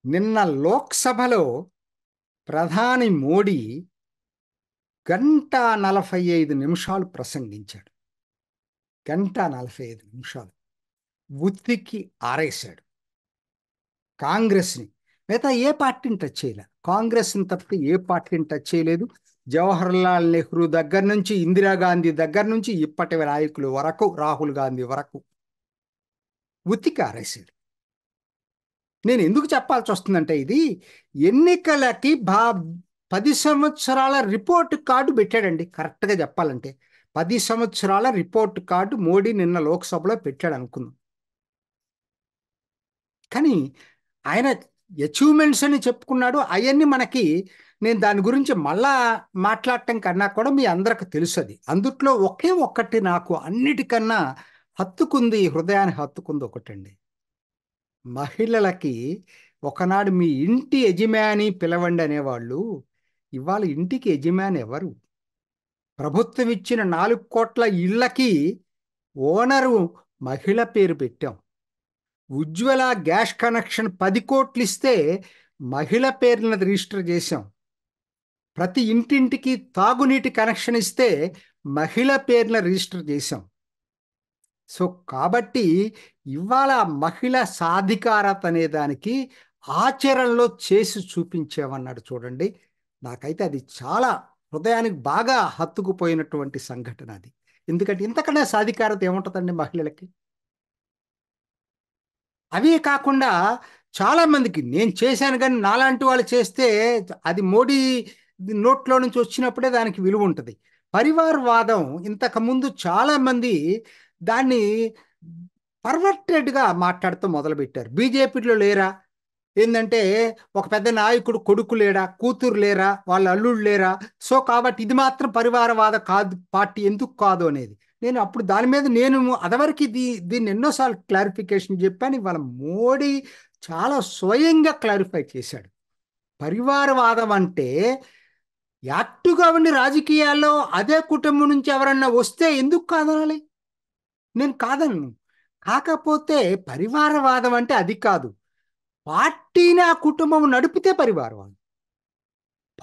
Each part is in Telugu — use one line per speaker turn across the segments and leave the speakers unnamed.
నిన్న లోక్సభలో ప్రధాని మోడీ 1:45 ప్రసంగించాడు. 1:45 ఉత్తికి ఆరేశాడు కాంగ్రెస్ని. మిగతా ఏ పార్టీని టచ్ చేయలే. కాంగ్రెస్ని తప్పితే ఏ పార్టీని టచ్ చేయలేదు. జవహర్లాల్ నెహ్రూ దగ్గర నుంచి, ఇందిరాగాంధీ దగ్గర నుంచి, ఇప్పటి నాయకులు వరకు, రాహుల్ గాంధీ వరకు ఉత్తికి ఆరేశాడు. నేను ఎందుకు చెప్పాల్సి వస్తుందంటే, ఇది ఎన్నికలకి 10 సంవత్సరాల రిపోర్ట్ కార్డు పెట్టాడండి. కరెక్ట్గా చెప్పాలంటే 10 సంవత్సరాల రిపోర్ట్ కార్డు మోడీ నిన్న లోక్సభలో పెట్టాడు అనుకుందాం. కానీ ఆయన అచీవ్మెంట్స్ అని చెప్పుకున్నాడు. అవన్నీ మనకి, నేను దాని గురించి మళ్ళా మాట్లాడటం కన్నా కూడా మీ అందరికి తెలుసు. అది అందుట్లో ఒకే ఒక్కటి నాకు అన్నిటికన్నా హత్తుకుంది, హృదయాన్ని హత్తుకుంది ఒకటండి. మహిళలకి ఒకనాడు మీ ఇంటి యజమాని పిలవండి అనేవాళ్ళు. ఇవాళ ఇంటికి యజమాని ఎవరు? ప్రభుత్వం ఇచ్చిన 4 కోట్ల ఇళ్లకి ఓనరు మహిళ పేరు పెట్టాం. ఉజ్వల గ్యాస్ కనెక్షన్ 10 కోట్లు ఇస్తే మహిళ పేరున రిజిస్టర్ చేశాం. ప్రతి ఇంటింటికి తాగునీటి కనెక్షన్ ఇస్తే మహిళ పేరున రిజిస్టర్ చేశాం. సో కాబట్టి ఇవాళ మహిళ సాధికారత అనే దానికి ఆచరణలో చేసి చూపించామన్నాడు. చూడండి, నాకైతే అది చాలా హృదయానికి బాగా హత్తుకుపోయినటువంటి సంఘటన అది. ఎందుకంటే ఇంతకన్నా సాధికారత ఏముంటుందండి మహిళలకి? అవే కాకుండా చాలామందికి నేను చేశాను, కానీ నాలాంటి వాళ్ళు చేస్తే అది మోడీ నోట్లో నుంచి వచ్చినప్పుడే దానికి విలువ ఉంటుంది. పరివారవాదం ఇంతకుముందు చాలామంది దాన్ని పర్వర్టెడ్గా మాట్లాడుతూ మొదలుపెట్టారు. బీజేపీలో లేరా? ఏంటంటే ఒక పెద్ద నాయకుడు కొడుకు లేరా, కూతురు లేరా, వాళ్ళ అల్లుళ్ళు లేరా? సో కాబట్టి ఇది మాత్రం పరివారవాద కాదు, పార్టీ ఎందుకు కాదు అనేది. నేను అప్పుడు దాని మీద నేను అదివరకు దీన్ని ఎన్నోసార్లు క్లారిఫికేషన్ చెప్పాను. ఇవాళ మోడీ చాలా స్వయంగా క్లారిఫై చేశాడు. పరివారవాదం అంటే యాక్టివ్గా ఉండి రాజకీయాల్లో అదే కుటుంబం నుంచి ఎవరన్నా వస్తే ఎందుకు కాదనాలి? నేను కాదన్ను. కాకపోతే పరివారవాదం అంటే అది కాదు. పార్టీని ఆ కుటుంబం నడిపితే పరివారవాదం.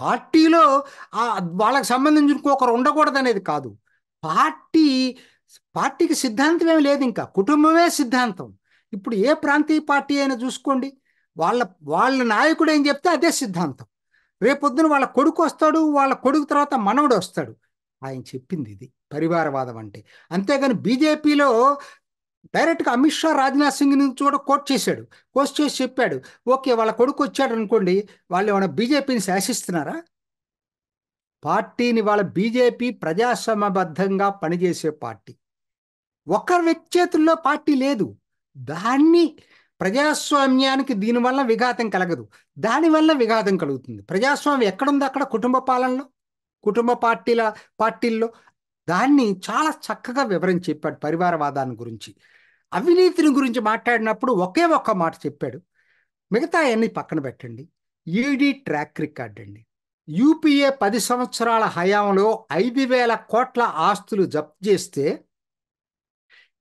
పార్టీలో ఆ వాళ్ళకి సంబంధించిన ఇంకొకరు ఉండకూడదు అనేది కాదు. పార్టీ పార్టీకి సిద్ధాంతం ఏమి లేదు, ఇంకా కుటుంబమే సిద్ధాంతం. ఇప్పుడు ఏ ప్రాంతీయ పార్టీ అయినా చూసుకోండి, వాళ్ళ వాళ్ళ నాయకుడు ఏం చెప్తే అదే సిద్ధాంతం. రేపొద్దున వాళ్ళ కొడుకు వస్తాడు, వాళ్ళ కొడుకు తర్వాత మనవడు వస్తాడు. ఆయన చెప్పింది ఇది పరివారవాదం అంటే. అంతేగాని బీజేపీలో డైరెక్ట్గా అమిత్ షా రాజ్నాథ్ సింగ్ నుంచి కూడా కోట్ చేశాడు. కోట్ చేసి చెప్పాడు, ఓకే వాళ్ళ కొడుకు వచ్చాడు అనుకోండి, వాళ్ళు ఏమైనా బీజేపీని శాసిస్తున్నారా? పార్టీని వాళ్ళ బీజేపీ ప్రజాస్వామ్యబద్ధంగా పనిచేసే పార్టీ. ఒకరి వ్యక్తి చేతుల్లో పార్టీ లేదు. దాన్ని ప్రజాస్వామ్యానికి దీనివల్ల విఘాతం కలగదు, దానివల్ల విఘాతం కలుగుతుంది. ప్రజాస్వామ్యం ఎక్కడుంది? అక్కడ కుటుంబ పాలనలో, కుటుంబ పార్టీల్లో. దాన్ని చాలా చక్కగా వివరించి చెప్పాడు పరివారవాదాన్ని గురించి. అవినీతిని గురించి మాట్లాడినప్పుడు ఒకే ఒక్క మాట చెప్పాడు. మిగతా అన్ని పక్కన పెట్టండి. ఈడీ ట్రాక్ రికార్డ్ అండి. యూపీఏ 10 సంవత్సరాల హయాంలో 5,000 కోట్ల ఆస్తులు జప్తు చేస్తే,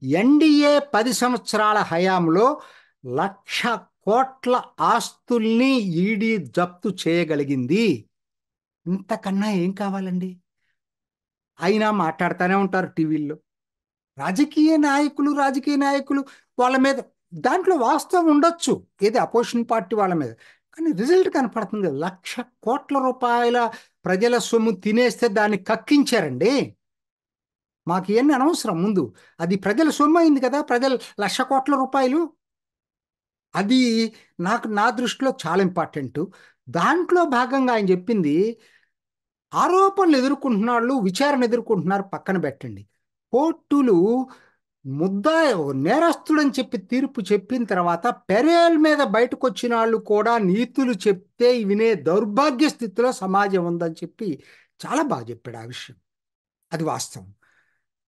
ఎన్డీఏ 10 సంవత్సరాల హయాంలో 1,00,000 కోట్ల ఆస్తుల్ని ఈడీ జప్తు చేయగలిగింది. ఇంతకన్నా ఏం కావాలండి? అయినా మాట్లాడుతూనే ఉంటారు టీవీల్లో. రాజకీయ నాయకులు వాళ్ళ మీద, దాంట్లో వాస్తవం ఉండొచ్చు, ఏది అపోజిషన్ పార్టీ వాళ్ళ మీద. కానీ రిజల్ట్ కనపడుతుంది కదా. 1,00,000 కోట్ల రూపాయల ప్రజల సొమ్ము తినేస్తే దాన్ని కక్కించారండి. మాకు ఇవన్నీ అనవసరం. ముందు అది ప్రజల సొమ్ము అయింది కదా, ప్రజలు 1,00,000 కోట్ల రూపాయలు. అది నా దృష్టిలో చాలా ఇంపార్టెంట్. దాంట్లో భాగంగా ఆయన చెప్పింది, ఆరోపణలు ఎదుర్కొంటున్న వాళ్ళు విచారణ ఎదుర్కొంటున్నారు, పక్కన పెట్టండి. కోర్టులు నేరస్తుడని చెప్పి తీర్పు చెప్పిన తర్వాత పెరేల్ మీద బయటకు వచ్చిన వాళ్ళు కూడా నీతులు చెప్తే వినే దౌర్భాగ్య స్థితిలో సమాజం ఉందని చెప్పి చాలా బాగా చెప్పాడు ఆ విషయం. అది వాస్తవం.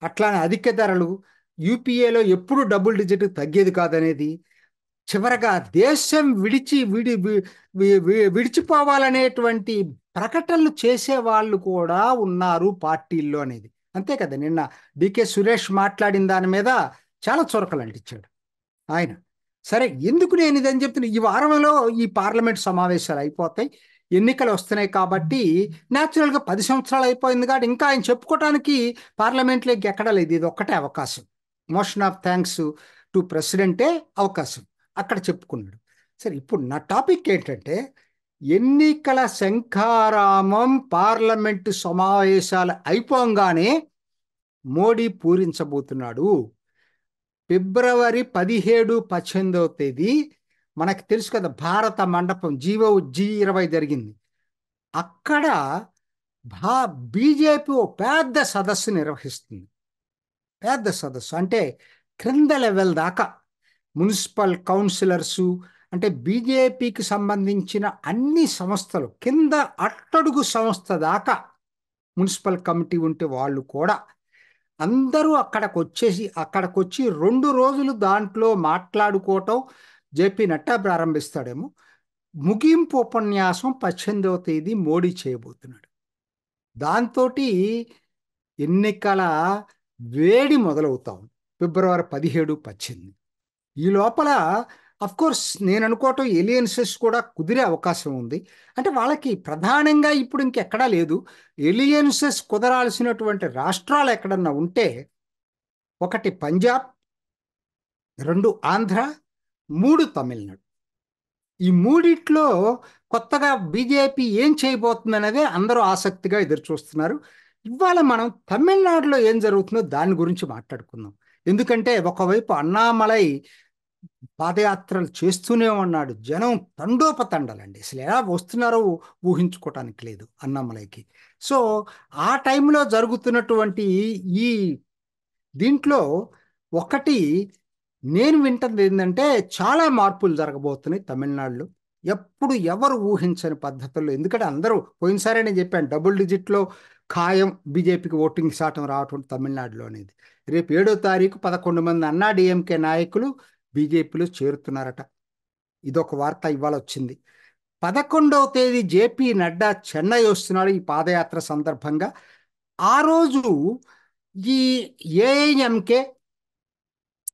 అట్లానే అధిక ధరలు, యూపీఏలో ఎప్పుడు డబుల్ డిజిట్ తగ్గేది కాదనేది, చివరగా దేశం విడిచిపోవాలనేటువంటి ప్రకటనలు చేసే వాళ్ళు కూడా ఉన్నారు పార్టీల్లో అనేది. అంతే కదా. నిన్న డికే సురేష్ మాట్లాడిన దాని మీద చాలా చురకలు అంటించాడు ఆయన. సరే, ఎందుకు నేను ఇదని చెప్తున్నా, ఈ వారంలో ఈ పార్లమెంట్ సమావేశాలు అయిపోతాయి, ఎన్నికలు వస్తున్నాయి కాబట్టి న్యాచురల్గా 10 సంవత్సరాలు అయిపోయింది కాబట్టి ఇంకా ఆయన చెప్పుకోవటానికి పార్లమెంట్లోకి ఎక్కడా లేదు. ఇది ఒక్కటే అవకాశం. మోషన్ ఆఫ్ థ్యాంక్స్ టు ప్రెసిడెంటే అవకాశం, అక్కడ చెప్పుకున్నాడు. సరే, ఇప్పుడు నా టాపిక్ ఏంటంటే, ఎన్నికల శంఖారామం పార్లమెంటు సమావేశాలు అయిపోగానే మోడీ పూరించబోతున్నాడు. ఫిబ్రవరి 17, 18వ తేదీ మనకు తెలుసు కదా, భారత మండపం G20 జరిగింది. అక్కడ బీజేపీ ఓ పెద్ద సదస్సు నిర్వహిస్తుంది. పెద్ద సదస్సు అంటే క్రింద లెవెల్ దాకా మున్సిపల్ కౌన్సిలర్సు, అంటే బీజేపీకి సంబంధించిన అన్ని సంస్థలు, కింద అట్టడుగు సంస్థ దాకా మున్సిపల్ కమిటీ ఉంటే వాళ్ళు కూడా అందరూ అక్కడికి వచ్చి 2 రోజులు దాంట్లో మాట్లాడుకోవటం జేపీ నడ్డా ప్రారంభిస్తాడేమో. ముగింపు ఉపన్యాసం 18వ తేదీ మోడీ చేయబోతున్నాడు. దాంతో ఎన్నికల వేడి మొదలవుతాం ఫిబ్రవరి 17, 18. ఈ లోపల కోర్స్ నేను అనుకోవటం ఎలియన్సెస్ కూడా కుదిరే అవకాశం ఉంది. అంటే వాళ్ళకి ప్రధానంగా ఇప్పుడు ఇంకెక్కడా లేదు. ఎలియన్సెస్ కుదరాల్సినటువంటి రాష్ట్రాలు ఎక్కడన్నా ఉంటే 1 పంజాబ్, 2 ఆంధ్ర, 3 తమిళనాడు. ఈ మూడిట్లో కొత్తగా బీజేపీ ఏం చేయబోతుంది అనేది అందరూ ఆసక్తిగా ఎదురు చూస్తున్నారు. ఇవాళ మనం తమిళనాడులో ఏం జరుగుతుందో దాని గురించి మాట్లాడుకుందాం. ఎందుకంటే ఒకవైపు అన్నామలై పాదయాత్రలు చేస్తూనే ఉన్నాడు, జనం తండోపతండాలండి, అసలు ఎలా వస్తున్నారో ఊహించుకోవటానికి లేదు అన్నామలైకి. సో ఆ టైంలో జరుగుతున్నటువంటి ఈ దీంట్లో ఒకటి నేను వింటుంది ఏంటంటే, చాలా మార్పులు జరగబోతున్నాయి తమిళనాడులో, ఎప్పుడు ఎవరు ఊహించని పద్ధతుల్లో. ఎందుకంటే అందరూ పోయినసారి నేను చెప్పాను, డబుల్ డిజిట్లో ఖాయం బీజేపీకి ఓటింగ్ శాతం రావటం తమిళనాడులో అనేది. రేపు 7వ తారీఖు 11 మంది అన్నా డిఎంకే నాయకులు బీజేపీలో చేరుతున్నారట. ఇదొక వార్త ఇవాళ వచ్చింది. 11వ తేదీ జేపీ నడ్డా చెన్నై వస్తున్నాడు ఈ పాదయాత్ర సందర్భంగా. ఆ రోజు ఈ ఏఐఎంకే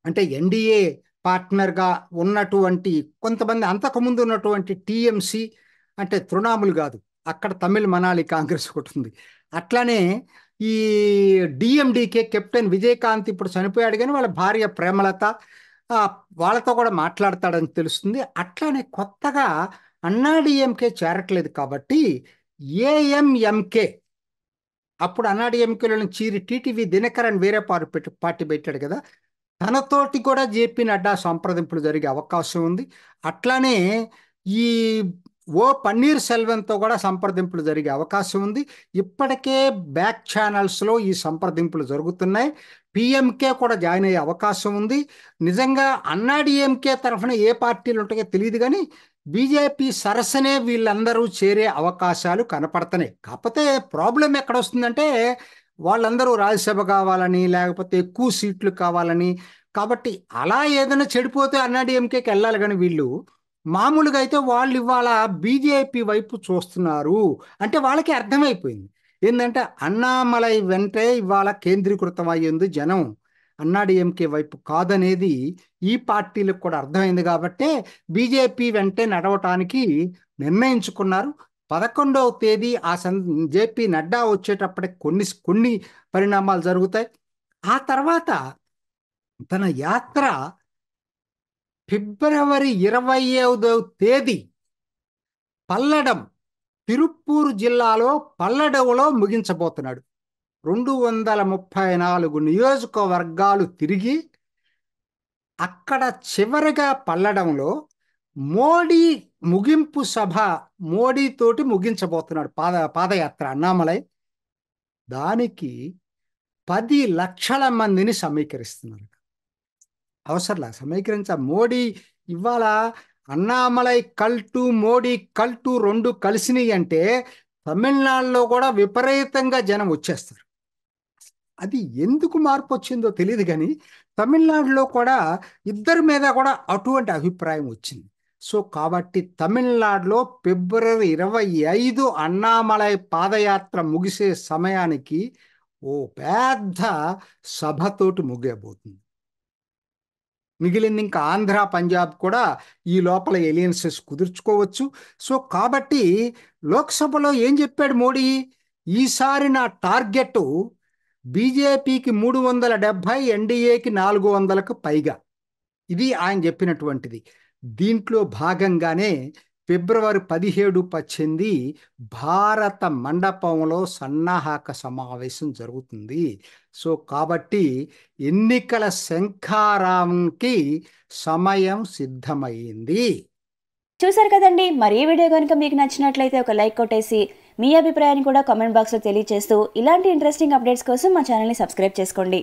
అంటే ఎన్డీఏ పార్ట్నర్గా ఉన్నటువంటి కొంతమంది, అంతకుముందు ఉన్నటువంటి టీఎంసీ అంటే తృణాములు కాదు, అక్కడ తమిళ్ మనాలి కాంగ్రెస్ ఒకటి ఉంది. అట్లానే ఈ డిఎండికే కెప్టెన్ విజయకాంత్ ఇప్పుడు చనిపోయాడు, కానీ వాళ్ళ భార్య ప్రేమలత వాళ్ళతో కూడా మాట్లాడతాడని తెలుస్తుంది. అట్లానే కొత్తగా అన్నాడీఎంకే చేరట్లేదు కాబట్టి ఏఎంఎంకే, అప్పుడు అన్నాడీఎంకేలో చీరి టీటీవీ దినకరన్ వేరే పార్టీ పెట్టాడు కదా, తనతోటి కూడా జేపీ నడ్డా సంప్రదింపులు జరిగే అవకాశం ఉంది. అట్లానే ఈ పన్నీర్ సెల్వంతో కూడా సంప్రదింపులు జరిగే అవకాశం ఉంది. ఇప్పటికే బ్యాక్ ఛానల్స్లో ఈ సంప్రదింపులు జరుగుతున్నాయి. పిఎంకే కూడా జాయిన్ అయ్యే అవకాశం ఉంది. నిజంగా అన్నాడీఎంకే తరఫున ఏ పార్టీలు ఉంటాయో తెలియదు, కానీ బీజేపీ సరసనే వీళ్ళందరూ చేరే అవకాశాలు కనపడుతున్నాయి. కాకపోతే ప్రాబ్లం ఎక్కడ వస్తుందంటే, వాళ్ళందరూ రాజ్యసభ కావాలని, లేకపోతే ఎక్కువ సీట్లు కావాలని, కాబట్టి అలా ఏదైనా చెడిపోతే అన్నాడీఎంకేకి వెళ్ళాలి. కానీ వీళ్ళు మామూలుగా అయితే వాళ్ళు ఇవాళ బీజేపీ వైపు చూస్తున్నారు. అంటే వాళ్ళకి అర్థమైపోయింది ఏంటంటే, అన్నామలై వెంటే ఇవాళ కేంద్రీకృతం అయ్యింది జనం, అన్నాడీఎంకే వైపు కాదనేది ఈ పార్టీలకు కూడా అర్థమైంది. కాబట్టి బీజేపీ వెంటే నడవటానికి నిర్ణయించుకున్నారు. 11వ తేదీ జేపీ నడ్డా వచ్చేటప్పటికి కొన్ని పరిణామాలు జరుగుతాయి. ఆ తర్వాత తన యాత్ర ఫిబ్రవరి 25వ తేదీ పల్లడం, తిరుప్పూరు జిల్లాలో పల్లడంలో ముగించబోతున్నాడు. 234 నియోజకవర్గాలు తిరిగి అక్కడ చివరిగా పల్లడంలో మోడీ ముగింపు సభ, మోడీతోటి ముగించబోతున్నాడు పాదయాత్ర అన్నామలై. దానికి 10 లక్షల మందిని సమీకరిస్తున్నారు. అవసరంలా సమీకరించ మోడీ ఇవాళ అన్నామలై కల్టు, మోడీ కల్టు 2 కలిసినాయి అంటే తమిళనాడులో కూడా విపరీతంగా జనం వచ్చేస్తారు. అది ఎందుకు మార్పు వచ్చిందో తెలియదు, కానీ తమిళనాడులో కూడా ఇద్దరి మీద కూడా అటువంటి అభిప్రాయం వచ్చింది. సో కాబట్టి తమిళనాడులో ఫిబ్రవరి 25 అన్నామలై పాదయాత్ర ముగిసే సమయానికి ఓ పెద్ద సభతోటి ముగియబోతుంది. మిగిలింది ఇంకా ఆంధ్ర, పంజాబ్ కూడా ఈ లోపల ఎలియన్సెస్ కుదుర్చుకోవచ్చు. సో కాబట్టి లోక్సభలో ఏం చెప్పాడు మోడీ? ఈసారి నా టార్గెట్ బీజేపీకి 370, ఎన్డీఏకి 400కు పైగా. ఇది ఆయన చెప్పినటువంటిది. దీంట్లో భాగంగానే ఫిబ్రవరి 17, 18 భారత మండపంలో సన్నాహక సమావేశం జరుగుతుంది. సో కాబట్టి ఎన్నికల శంఖారావంకి సమయం సిద్ధమైంది.
చూసారు కదండి. మరి ఈ వీడియో కనుక మీకు నచ్చినట్లయితే ఒక లైక్ కొట్టేసి మీ అభిప్రాయాన్ని కూడా కామెంట్ బాక్స్లో తెలియజేస్తూ ఇలాంటి ఇంట్రెస్టింగ్ అప్డేట్స్ కోసం మా ఛానల్ని సబ్స్క్రైబ్ చేసుకోండి.